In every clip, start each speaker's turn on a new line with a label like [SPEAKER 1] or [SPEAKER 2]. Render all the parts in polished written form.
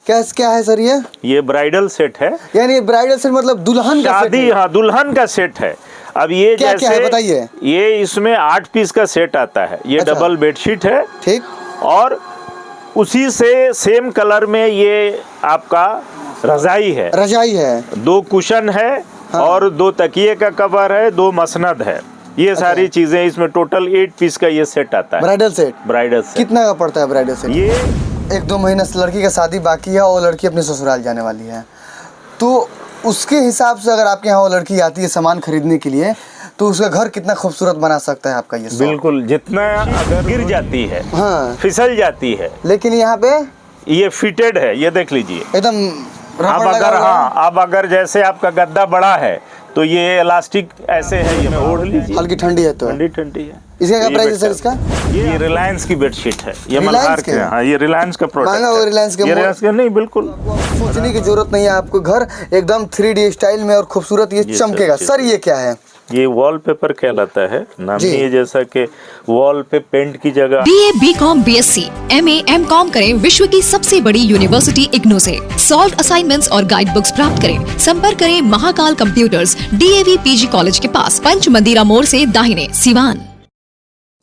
[SPEAKER 1] क्या क्या है सर
[SPEAKER 2] ये ब्राइडल सेट है।
[SPEAKER 1] यानी ब्राइडल सेट मतलब दुल्हन का सेट
[SPEAKER 2] शादी, हाँ दुल्हन का सेट है। अब ये
[SPEAKER 1] क्या
[SPEAKER 2] जैसे
[SPEAKER 1] क्या है बताइए।
[SPEAKER 2] ये इसमें 8 पीस का सेट आता है। ये
[SPEAKER 1] अच्छा।
[SPEAKER 2] डबल बेडशीट है,
[SPEAKER 1] ठीक।
[SPEAKER 2] और उसी से सेम कलर में ये आपका रजाई है।
[SPEAKER 1] रजाई है,
[SPEAKER 2] 2 कुशन है,
[SPEAKER 1] हाँ।
[SPEAKER 2] और 2 तकिए का कवर है, 2 मसनद है। ये सारी चीजें इसमें टोटल 8 पीस का ये सेट आता है।
[SPEAKER 1] Bridal set.
[SPEAKER 2] ब्राइडल सेट
[SPEAKER 1] कितना का पड़ता है ब्राइडल सेट?
[SPEAKER 2] ये
[SPEAKER 1] 1-2 महीना से लड़की का शादी बाकी है और लड़की अपने ससुराल जाने वाली है, तो उसके हिसाब से अगर आपके यहाँ वो लड़की आती है सामान खरीदने के लिए, तो उसका घर कितना खूबसूरत बना सकता है आपका ये शॉप?
[SPEAKER 2] बिल्कुल, जितना अगर गिर जाती है,
[SPEAKER 1] हाँ,
[SPEAKER 2] फिसल जाती है,
[SPEAKER 1] लेकिन यहाँ पे
[SPEAKER 2] ये फिटेड है। ये देख लीजिए
[SPEAKER 1] एकदम
[SPEAKER 2] अब अगर, हाँ अब अगर जैसे आपका गद्दा बड़ा है तो ये इलास्टिक ऐसे है, ये ओढ़ लीजिए।
[SPEAKER 1] हल्की ठंडी है तो
[SPEAKER 2] ठंडी है।
[SPEAKER 1] इसका क्या प्राइस है सर इसका?
[SPEAKER 2] ये रिलायंस की बेडशीट है। ये
[SPEAKER 1] रिलायंस
[SPEAKER 2] मल्हार के, हाँ ये रिलायंस का प्रोडक्ट
[SPEAKER 1] महंगा
[SPEAKER 2] है।
[SPEAKER 1] रिलायंस के?
[SPEAKER 2] ये रिलायंस का नहीं, बिल्कुल
[SPEAKER 1] सोचने की जरूरत नहीं है, आपको घर एकदम 3D स्टाइल में और खूबसूरत ये चमकेगा। सर ये क्या है?
[SPEAKER 2] ये वॉलपेपर कहलाता है नाम ही है, जैसा कि वॉल पे पेंट की जगह।
[SPEAKER 3] BA, BCom, BSc, MA, MCom करें विश्व की सबसे बड़ी यूनिवर्सिटी इग्नू से। सॉल्व असाइनमेंट्स और गाइड बुक्स प्राप्त करें। संपर्क करें Mahakal computers, DAV PG college के पास, पंच मंदिरा मोड़ से दाहिने, सिवान।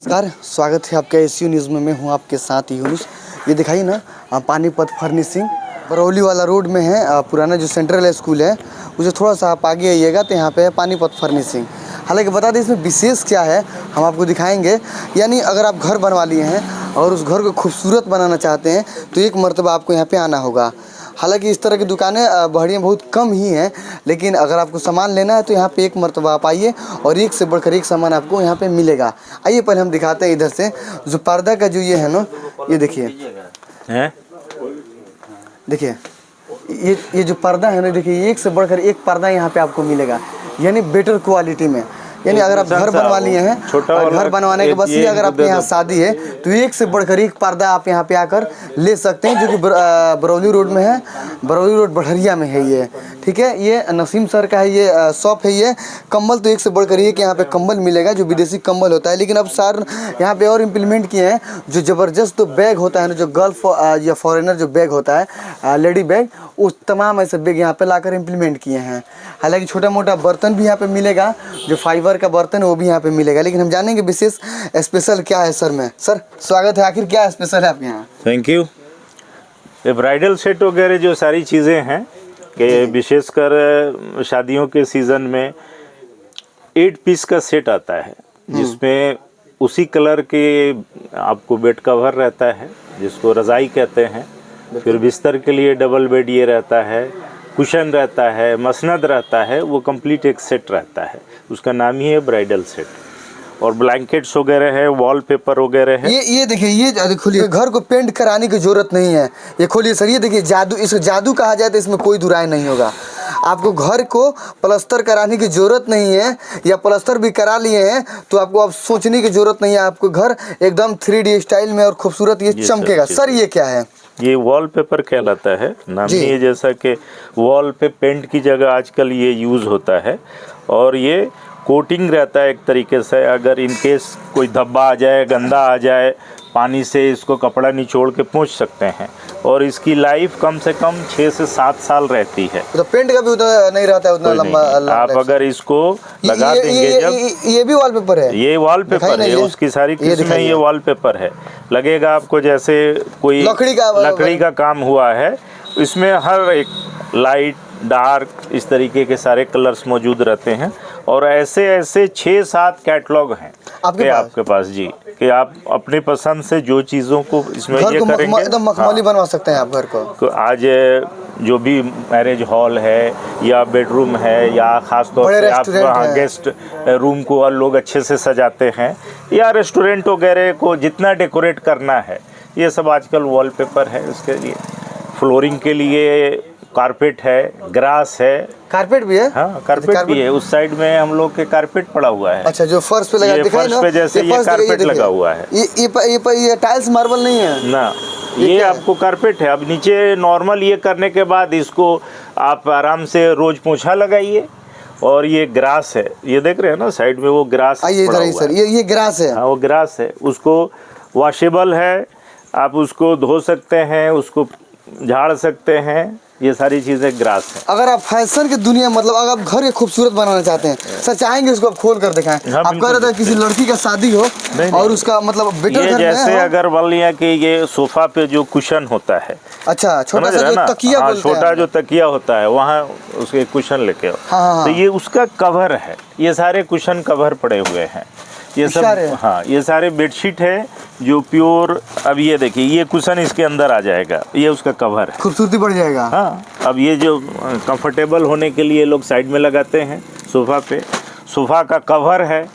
[SPEAKER 1] नमस्कार, स्वागत है आपका SU न्यूज़ में। मैं हूँ आपके साथ यूनुस। ये दिखाइए ना, पानीपत फर्निशिंग बरौली वाला रोड में है। पुराना जो सेंट्रल स्कूल है उसे थोड़ा सा आप आगे आइएगा तो यहाँ पे है पानीपत फर्निशिंग। हालांकि बता दें इसमें विशेष क्या है हम आपको दिखाएंगे। यानी अगर आप घर बनवा लिए हैं और उस घर को खूबसूरत बनाना चाहते हैं तो एक मरतबा आपको यहाँ पे आना होगा। हालांकि इस तरह की दुकानें बहड़ियाँ बहुत कम ही हैं, लेकिन अगर आपको सामान लेना है तो यहाँ पे एक मरतबा आप आइए और एक से बढ़कर एक सामान आपको यहाँ पे मिलेगा। आइए पहले हम दिखाते हैं इधर से जो पर्दा का जो ये है ना, ये देखिए, देखिए ये जो पर्दा है ना, देखिए एक से बढ़कर एक पर्दा यहाँ पे आपको मिलेगा, यानी बेटर क्वालिटी में। यानी अगर आप घर बनवा लिए हैं, घर बनवाने के बस ये अगर आपके यहाँ शादी है तो एक से बढ़कर एक पर्दा आप यहाँ पे आकर ले सकते हैं, जो कि बरौली रोड में है। बरौली रोड बढ़िया में है ये, ठीक है। ये नसीम सर का है, ये शॉप है। ये कंबल तो एक से बढ़कर एक यहाँ पे कंबल मिलेगा, जो विदेशी कंबल होता है। लेकिन अब सर यहाँ पे और इम्प्लीमेंट किए हैं, जो ज़बरदस्त तो बैग होता है ना, जो गर्ल्फ या फॉरेनर जो बैग होता है, लेडी बैग, उस तमाम ऐसे बैग यहाँ पे लाकर इम्प्लीमेंट किए हैं। हालांकि छोटा मोटा बर्तन भी यहाँ पे मिलेगा, जो फाइबर का बर्तन है वो भी यहाँ पे मिलेगा। लेकिन हम जानेंगे विशेष स्पेशल क्या है सर में। सर स्वागत है, आखिर क्या स्पेशल है आपके यहाँ?
[SPEAKER 2] Thank you. ये ब्राइडल सेट वगैरह जो सारी चीज़ें हैं कि विशेषकर शादियों के सीज़न में 8 पीस का सेट आता है, जिसमें उसी कलर के आपको बेड कवर रहता है, जिसको रज़ाई कहते हैं। फिर बिस्तर के लिए डबल बेड ये रहता है, कुशन रहता है, मसनद रहता है, वो कंप्लीट एक सेट रहता है। उसका नाम ही है ब्राइडल सेट। और ब्लैंकेट्स वगैरह है, वॉलपेपर वगैरह है।
[SPEAKER 1] ये देखिए, ये खोलिए, घर को पेंट कराने की जरूरत नहीं है। ये खोलिए सर, ये देखिए जादू, इसको जादू कहा जाए तो इसमें कोई दुराय नहीं होगा। आपको घर को प्लास्टर कराने की ज़रूरत नहीं है, या प्लास्टर भी करा लिए हैं तो आपको अब सोचने की ज़रूरत नहीं है। आपको घर एकदम 3D स्टाइल में और खूबसूरत ये चमकेगा। सर ये क्या है?
[SPEAKER 2] ये वॉलपेपर कहलाता है नाम ही है, जैसा कि वॉल पे पेंट की जगह आजकल ये यूज़ होता है। और ये कोटिंग रहता है एक तरीके से। अगर इन केस कोई धब्बा आ जाए, गंदा आ जाए, पानी से इसको कपड़ा निचोड़ के पोंछ सकते हैं। और इसकी लाइफ कम से कम 6 से 7 साल रहती है।
[SPEAKER 1] तो पेंट का भी उतना नहीं रहता है, उतना लंबा।
[SPEAKER 2] आप अगर इसको लगा देंगे, जब
[SPEAKER 1] ये भी वॉलपेपर है,
[SPEAKER 2] ये वॉलपेपर है, उसकी सारी किस्म में ये वॉलपेपर है। लगेगा आपको जैसे कोई लकड़ी का काम हुआ है। इसमें हर एक लाइट, डार्क, इस तरीके के सारे कलर्स मौजूद रहते हैं। और ऐसे 6-7 कैटलॉग हैं आपके पास जी, कि आप अपनी पसंद से जो चीज़ों को इसमें ये करेंगे,
[SPEAKER 1] एकदम मखमली बनवा सकते हैं आप घर को।
[SPEAKER 2] आज जो भी मैरिज हॉल है या बेडरूम है, या ख़ास तौर से आप वहाँ गेस्ट रूम को लोग अच्छे से सजाते हैं, या रेस्टोरेंट वगैरह को जितना डेकोरेट करना है, ये सब आजकल वॉलपेपर है। उसके लिए फ्लोरिंग के लिए कारपेट है, ग्रास है।
[SPEAKER 1] कारपेट भी है?
[SPEAKER 2] हाँ, कारपेट भी है। उस साइड में हम लोग के कारपेट पड़ा हुआ है।
[SPEAKER 1] अच्छा, जो फर्श पे लगा दिखाई ना,
[SPEAKER 2] फर्श पे जैसे ये कारपेट लगा हुआ है।
[SPEAKER 1] ये टाइल्स मार्बल नहीं है
[SPEAKER 2] ना, ये आपको कारपेट है। अब नीचे नॉर्मल ये करने के बाद इसको आप आराम से रोज पोछा लगाइए। और ये ग्रास है, ये देख रहे हैं ना साइड में, वो ग्रास
[SPEAKER 1] पड़ा हुआ है। ये ग्रास है।
[SPEAKER 2] हाँ, वो ग्रास है। उसको वॉशेबल है, आप उसको धो सकते हैं, उसको झाड़ सकते हैं, ये सारी चीज़ें ग्रास है।
[SPEAKER 1] अगर आप फैशन की दुनिया मतलब अगर आप घर के खूबसूरत बनाना चाहते हैं, सर चाहेंगे उसको आप खोल कर दिखाएं।
[SPEAKER 2] हाँ,
[SPEAKER 1] आप कह रहे थे किसी लड़की का शादी हो और उसका मतलब बेटर
[SPEAKER 2] ये
[SPEAKER 1] घर में
[SPEAKER 2] जैसे
[SPEAKER 1] हो।
[SPEAKER 2] अगर मान लिया कि ये सोफा पे जो कुशन होता है,
[SPEAKER 1] अच्छा, छोटा
[SPEAKER 2] समझ
[SPEAKER 1] सा
[SPEAKER 2] रहे हैं
[SPEAKER 1] जो
[SPEAKER 2] ना?
[SPEAKER 1] तकिया
[SPEAKER 2] हाँ,
[SPEAKER 1] बोलते हैं।
[SPEAKER 2] छोटा जो तकिया होता है वहाँ उसके कुशन लेके आओ।
[SPEAKER 1] हाँ।
[SPEAKER 2] तो ये उसका कवर है, ये सारे कुशन कवर पड़े हुए हैं, ये सब।
[SPEAKER 1] सारे?
[SPEAKER 2] हाँ, ये सारे बेडशीट है जो प्योर। अब ये देखिए, ये कुशन इसके अंदर आ जाएगा, ये उसका कवर है।
[SPEAKER 1] खूबसूरती बढ़ जाएगा।
[SPEAKER 2] हाँ, अब ये जो कंफर्टेबल होने के लिए लोग साइड में लगाते हैं सोफ़ा पे, सोफ़ा का कवर है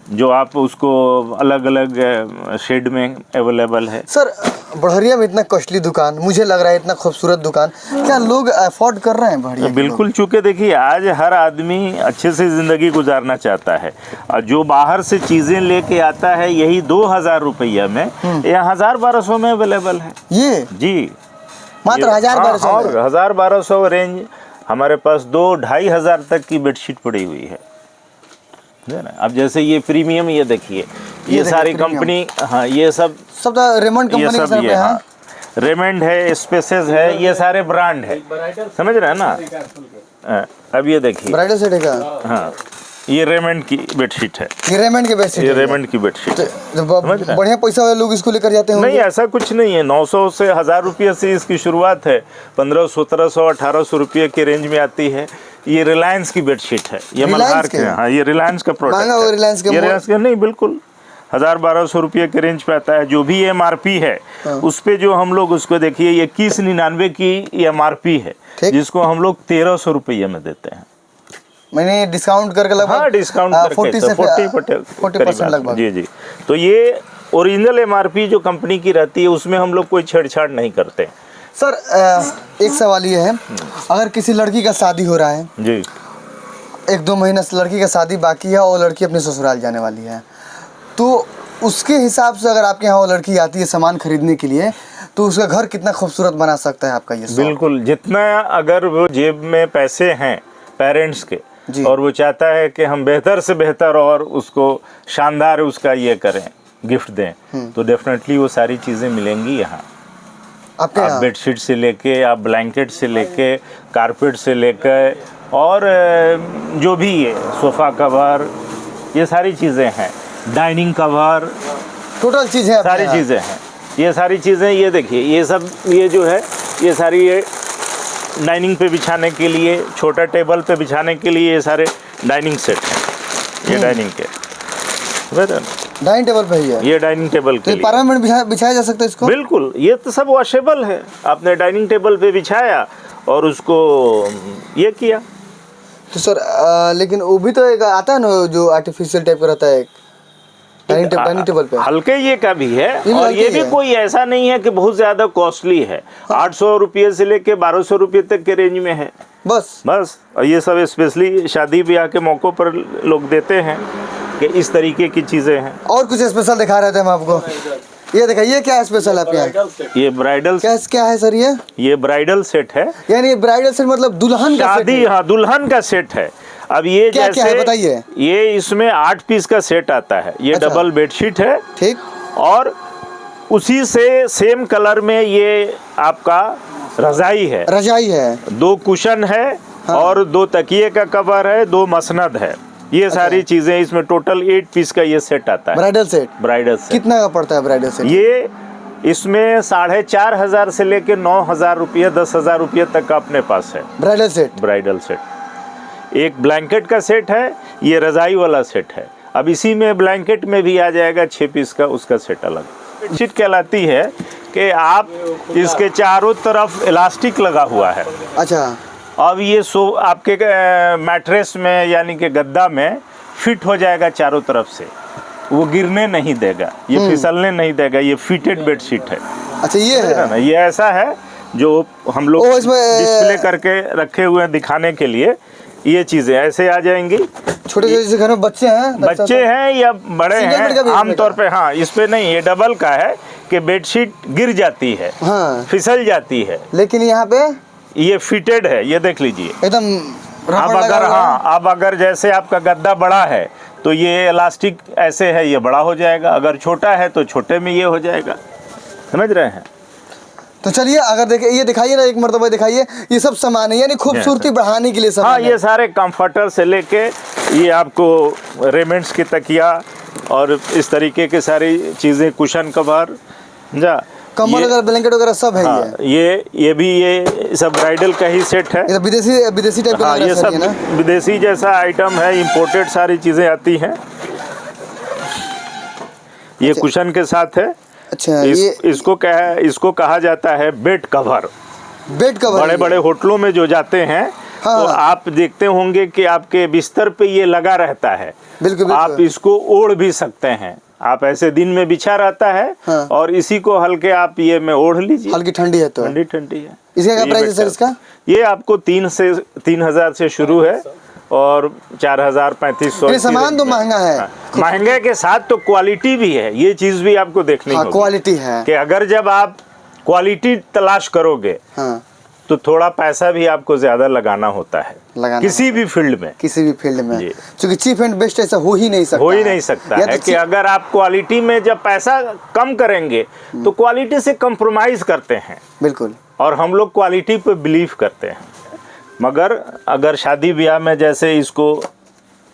[SPEAKER 2] जो आप उसको अलग अलग शेड में अवेलेबल है।
[SPEAKER 1] सर बढ़िया में इतना कॉस्टली दुकान, मुझे लग रहा है इतना खूबसूरत दुकान, क्या लोग अफोर्ड कर रहे हैं बढ़िया?
[SPEAKER 2] बिल्कुल, चूँकि देखिए आज हर आदमी अच्छे से ज़िंदगी गुजारना चाहता है और जो बाहर से चीज़ें लेके आता है यही 2000 रुपया में या 1000-1200 में अवेलेबल है।
[SPEAKER 1] ये
[SPEAKER 2] जी,
[SPEAKER 1] मात्र 1000-1200
[SPEAKER 2] और 1000-1200 रेंज हमारे पास 2-2500 तक की बेडशीट पड़ी हुई है ना। अब जैसे ये प्रीमियम, ये देखिए, ये सारी कंपनी, हाँ ये सब
[SPEAKER 1] रेमंड
[SPEAKER 2] ये
[SPEAKER 1] कंपनी
[SPEAKER 2] सब ये, हाँ, रेमंड है, स्पेसेस है, ये सारे ब्रांड है, समझ रहे हैं ना। अब ये देखिए,
[SPEAKER 1] ब्राइडल सेट है क्या?
[SPEAKER 2] हाँ, ये रेमंड की बेडशीट है,
[SPEAKER 1] ये रेमंड के बेडशीट
[SPEAKER 2] ये
[SPEAKER 1] है।
[SPEAKER 2] रेमंड की बेडशीट है।
[SPEAKER 1] बढ़िया पैसा वाले लोग इसको लेकर जाते होंगे।
[SPEAKER 2] नहीं, ऐसा कुछ नहीं है। 900 से 1000 रुपये से इसकी शुरुआत है, 1500-1700 1800 रुपये की रेंज में आती है। ये रिलायंस की बेडशीट है, ये मल्हार के, हाँ ये रिलायंस का प्रोडक्ट
[SPEAKER 1] महंगा
[SPEAKER 2] है।
[SPEAKER 1] वो रिलायंस के,
[SPEAKER 2] ये रिलायंस का नहीं, बिल्कुल 1000-1200 रुपये के रेंज पे आता है। जो भी MRP है उस पे जो हम लोग उसको देखिए, ये 2199 की MRP है, जिसको हम लोग 1300 रुपये में देते हैं।
[SPEAKER 1] मैंने डिस्काउंट करके लगभग,
[SPEAKER 2] हाँ, डिस्काउंट करके
[SPEAKER 1] 40% लगभग।
[SPEAKER 2] जी। तो ये ओरिजिनल MRP जो कंपनी की रहती है उसमें हम लोग कोई छेड़छाड़ नहीं करते।
[SPEAKER 1] सर एक सवाल ये है, अगर किसी लड़की का शादी हो रहा है
[SPEAKER 2] जी,
[SPEAKER 1] 1-2 महीना से लड़की का शादी बाकी है और लड़की अपने ससुराल जाने वाली है, तो उसके हिसाब से अगर आपके यहाँ वो लड़की आती है सामान खरीदने के लिए, तो उसका घर कितना खूबसूरत बना सकता है आपका ये शॉप?
[SPEAKER 2] बिल्कुल, जितना अगर वो जेब में पैसे हैं पेरेंट्स के और वो चाहता है कि हम बेहतर से बेहतर और उसको शानदार उसका ये करें, गिफ्ट दें, तो डेफिनेटली वो सारी चीज़ें मिलेंगी यहाँ। आप बेडशीट से लेके, आप ब्लैंकेट से लेके, कारपेट से लेके, और जो भी ये सोफ़ा कवर, ये सारी चीज़ें हैं, डाइनिंग कवर,
[SPEAKER 1] टोटल चीज़ है,
[SPEAKER 2] सारी चीज़ें हैं। ये सारी चीज़ें, ये देखिए, ये सब, ये जो है, ये सारी ये डाइनिंग पे बिछाने के लिए, छोटा टेबल पे बिछाने के लिए ये सारे डाइनिंग सेट हैं। ये डाइनिंग के,
[SPEAKER 1] डाइनिंग टेबल पे ही है
[SPEAKER 2] ये डाइनिंग टेबल के लिए
[SPEAKER 1] पार्लियामेंट बिछाया जा सकता है इसको?
[SPEAKER 2] बिल्कुल, ये तो सब वॉशेबल है। आपने डाइनिंग टेबल पे बिछाया और उसको ये किया।
[SPEAKER 1] तो सर लेकिन वो भी तो एक आता है ना जो आर्टिफिशियल टाइप का रहता है, डाइनिंग टेबल पे
[SPEAKER 2] हल्के ये का भी है, और ये भी कोई ऐसा नहीं है कि बहुत ज्यादा कॉस्टली है। 800 रुपये से लेके 1200 रुपये तक के रेंज में है बस। और ये सब स्पेशली शादी ब्याह के मौक़ों पर लोग देते हैं कि इस तरीके की चीज़ें हैं।
[SPEAKER 1] और कुछ स्पेशल दिखा रहे थे हम आपको, ये देखा, ये क्या स्पेशल है आपके यहाँ?
[SPEAKER 2] ये ब्राइडल
[SPEAKER 1] क्या है सर? ये
[SPEAKER 2] ब्राइडल सेट है,
[SPEAKER 1] यानी ब्राइडल सेट मतलब दुल्हन का
[SPEAKER 2] शादी, हाँ दुल्हन का सेट है। अब ये
[SPEAKER 1] क्या
[SPEAKER 2] जैसे
[SPEAKER 1] क्या है बताइए?
[SPEAKER 2] ये इसमें 8 पीस का सेट आता है। ये
[SPEAKER 1] अच्छा।
[SPEAKER 2] डबल बेडशीट है,
[SPEAKER 1] ठीक,
[SPEAKER 2] और उसी से सेम कलर में ये आपका रजाई है,
[SPEAKER 1] 2
[SPEAKER 2] कुशन है,
[SPEAKER 1] हाँ।
[SPEAKER 2] और 2 तकिए का कवर है, 2 मसनद है। ये सारी चीजें इसमें टोटल 8 पीस का ये सेट आता है।
[SPEAKER 1] ब्राइडल सेट कितना का पड़ता है ब्राइडल सेट?
[SPEAKER 2] ये इसमें 4500 से लेके 9000 रुपये 10,000 रुपये तक का अपने पास है ब्राइडल सेट। एक ब्लैंकेट का सेट है, ये रजाई वाला सेट है। अब इसी में ब्लैंकेट में भी आ जाएगा 6 पीस का, उसका सेट अलग। बेडशीट कहलाती है कि आप इसके चारों तरफ इलास्टिक लगा हुआ है।
[SPEAKER 1] अच्छा,
[SPEAKER 2] अब ये आपके मैट्रेस में यानी कि गद्दा में फिट हो जाएगा चारों तरफ से, वो गिरने नहीं देगा, ये फिसलने नहीं देगा। ये फिटेड बेडशीट है।
[SPEAKER 1] अच्छा, ये है
[SPEAKER 2] ना, ये ऐसा है जो हम लोग डिस्प्ले करके रखे हुए हैं दिखाने के लिए। ये चीज़ें ऐसे आ जाएंगी।
[SPEAKER 1] छोटे जैसे घर में बच्चे हैं
[SPEAKER 2] या बड़े हैं, आमतौर पे हाँ, इस पे नहीं, ये डबल का है कि बेडशीट गिर जाती है,
[SPEAKER 1] हाँ,
[SPEAKER 2] फिसल जाती है,
[SPEAKER 1] लेकिन यहाँ पे
[SPEAKER 2] ये फिटेड है। ये देख लीजिए
[SPEAKER 1] एकदम।
[SPEAKER 2] अब अगर जैसे आपका गद्दा बड़ा है तो ये इलास्टिक ऐसे है, ये बड़ा हो जाएगा। अगर छोटा है तो छोटे में ये हो जाएगा। समझ रहे हैं?
[SPEAKER 1] तो चलिए अगर देखे ये दिखाइए ना, एक मरतबा दिखाइए, ये सब सामान है यानी खूबसूरती बढ़ाने के लिए
[SPEAKER 2] हाँ,
[SPEAKER 1] सामान है।
[SPEAKER 2] ये सारे कंफर्टर से लेके ये आपको रेमेंड्स की तकिया और इस तरीके के सारी चीज़ें, कुशन कवर, जा
[SPEAKER 1] कम्बल
[SPEAKER 2] ये-
[SPEAKER 1] वगैरह, ब्लैंकेट वगैरह सब है।
[SPEAKER 2] हाँ, ये भी ये सब ब्राइडल का ही सेट है।
[SPEAKER 1] ये तो विदेशी टाइप का
[SPEAKER 2] हाँ,
[SPEAKER 1] लग रहा
[SPEAKER 2] ये
[SPEAKER 1] है सर, ये ना।
[SPEAKER 2] सब विदेशी जैसा आइटम है, इंपोर्टेड सारी चीज़ें आती हैं। ये कुशन के साथ है।
[SPEAKER 1] अच्छा,
[SPEAKER 2] इसको कहा जाता है बेड कवर।
[SPEAKER 1] बेड कवर
[SPEAKER 2] बड़े बड़े होटलों में जो जाते हैं
[SPEAKER 1] हाँ,
[SPEAKER 2] तो आप देखते होंगे कि आपके बिस्तर पे ये लगा रहता है।
[SPEAKER 1] बिल्कुल,
[SPEAKER 2] आप इसको ओढ़ भी सकते हैं। आप ऐसे दिन में बिछा रहता है
[SPEAKER 1] हाँ।
[SPEAKER 2] और इसी को हल्के आप ये में ओढ़ लीजिए।
[SPEAKER 1] हल्की ठंडी है तो।
[SPEAKER 2] ठंडी ठंडी है।
[SPEAKER 1] इसका क्या
[SPEAKER 2] ये
[SPEAKER 1] प्राइस है
[SPEAKER 2] बेड
[SPEAKER 1] सर
[SPEAKER 2] कवर।
[SPEAKER 1] इसका?
[SPEAKER 2] ये आपको 3,000 से शुरू है और 4,000 3500।
[SPEAKER 1] ये सामान तो महंगा है।
[SPEAKER 2] महंगे के साथ तो क्वालिटी भी है, ये चीज भी आपको देखनी
[SPEAKER 1] हाँ,
[SPEAKER 2] होगी
[SPEAKER 1] क्वालिटी है।
[SPEAKER 2] कि अगर जब आप क्वालिटी तलाश करोगे
[SPEAKER 1] हाँ,
[SPEAKER 2] तो थोड़ा पैसा भी आपको ज्यादा लगाना होता है किसी भी फील्ड में।
[SPEAKER 1] किसी भी फील्ड में,
[SPEAKER 2] जी।
[SPEAKER 1] क्योंकि चीप एंड बेस्ट ऐसा हो ही नहीं सकता।
[SPEAKER 2] हो ही नहीं सकता
[SPEAKER 1] या
[SPEAKER 2] है
[SPEAKER 1] तो
[SPEAKER 2] कि अगर आप क्वालिटी में जब पैसा कम करेंगे तो क्वालिटी से कंप्रोमाइज करते हैं,
[SPEAKER 1] बिल्कुल।
[SPEAKER 2] और हम लोग क्वालिटी पे बिलीव करते हैं। मगर अगर शादी ब्याह में जैसे इसको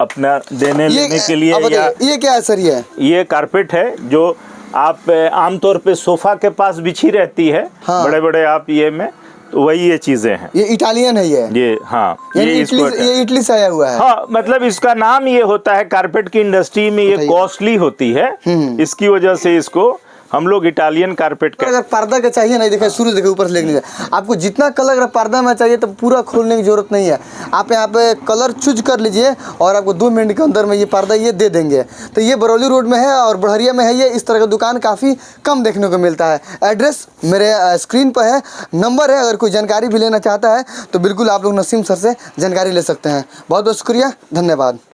[SPEAKER 2] अपना देने लेने के लिए,
[SPEAKER 1] अब
[SPEAKER 2] या
[SPEAKER 1] ये क्या है सर?
[SPEAKER 2] ये कारपेट है जो आप आमतौर पे सोफा के पास बिछी रहती है।
[SPEAKER 1] हाँ।
[SPEAKER 2] बड़े बड़े आप ये में, तो वही ये चीजें हैं।
[SPEAKER 1] ये इटालियन है ये
[SPEAKER 2] हाँ,
[SPEAKER 1] यानी
[SPEAKER 2] इसको
[SPEAKER 1] ये इटली से आया हुआ है।
[SPEAKER 2] हाँ, मतलब इसका नाम ये होता है, कारपेट की इंडस्ट्री में ये कॉस्टली होती है, इसकी वजह से इसको हम लोग इटालियन कारपेट
[SPEAKER 1] अगर पर्दा का चाहिए ना, देखिए शुरू देखिए ऊपर से लेके नीचे, आपको जितना कलर अगर पर्दा में चाहिए तो पूरा खोलने की जरूरत नहीं है। आप यहाँ पे कलर चूज कर लीजिए और आपको 2 मिनट के अंदर में ये पर्दा ये दे देंगे। तो ये बरौली रोड में है और बढ़िया में है। ये इस तरह का दुकान काफ़ी कम देखने को मिलता है। एड्रेस मेरे स्क्रीन पर है, नंबर है। अगर कोई जानकारी भी लेना चाहता है तो बिल्कुल आप लोग नसीम सर से जानकारी ले सकते हैं। बहुत बहुत शुक्रिया, धन्यवाद।